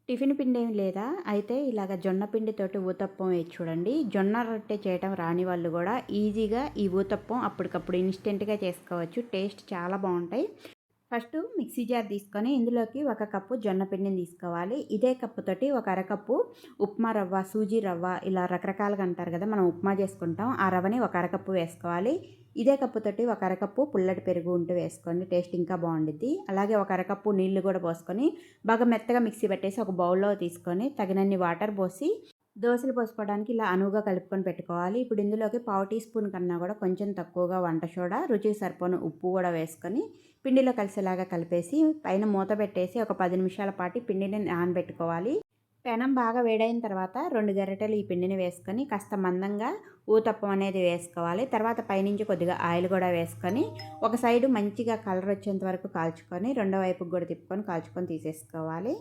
Tiffin పిండి ఏమి లేదా? అయితే ఇలాగ జొన్న పిండితోటి ఊతప్పం వేసి చూడండి. జొన్న రొట్టె చేయటం రాని వాళ్ళు గూడా ఈజీగా ఈ ఊతప్పం అప్పటికప్పుడు ఇన్‌స్టెంట్‌గా చేసుకోవచ్చు. టేస్ట్ చాలా బావుంటాయి. ఫస్టు మిక్సీ జార్ తీసుకొని ఇందులోకి ఒక కప్పు జొన్న పిండిని తీసుకోవాలి. ఇదే కప్పుతోటి ఒక అరకప్పు ఉప్మా రవ్వ, సూజీ రవ్వ ఇలా రకరకాలుగా అంటారు కదా! మనం ఉప్మా చేసుకుంటాం. ఆ రవ్వని ఒక అరకప్పు వేసుకోవాలి. ఇదే కప్పుతోటి ఒక అరకప్పు పుల్లటి పెరుగు ఉంటే వేసుకోండి. టేస్ట్ ఇంకా బావుండిద్ది. అలాగే ఒక అరకప్పు నీళ్లు కూడా పోసుకొని బాగా మెత్తగా మిక్సీ పట్టేసి ఒక బౌల్‌లో తీసుకొని తగినన్ని వాటర్ పోసి దోసలు పోసుకోవడానికి ఇలా అనువుగా కలుపుకొని పెట్టుకోవాలి. ఇప్పుడు ఇందులోకి పావు టీ స్పూన్ కన్నా కూడా కొంచెం తక్కువగా వంట సోడా, రుచికి సరిపోను ఉప్పు కూడా వేసుకొని పిండిలో కలిసేలాగా కలిపేసి పైన మూత పెట్టేసి ఒక 10 నిమిషాల పాటు పిండిని నానబెట్టుకోవాలి. పెనం బాగా వేడైన తర్వాత 2 గరిటెలు ఈ పిండిని వేసుకొని కాస్త మందంగా ఊతప్పం అనేది వేసుకోవాలి. తర్వాత పైనుంచి కొద్దిగా ఆయిల్ కూడా వేసుకొని ఒక సైడు మంచిగా కలర్ వచ్చేంత వరకు కాల్చుకొని రెండో వైపుకి కూడా తిప్పుకొని కాల్చుకొని తీసేసుకోవాలి.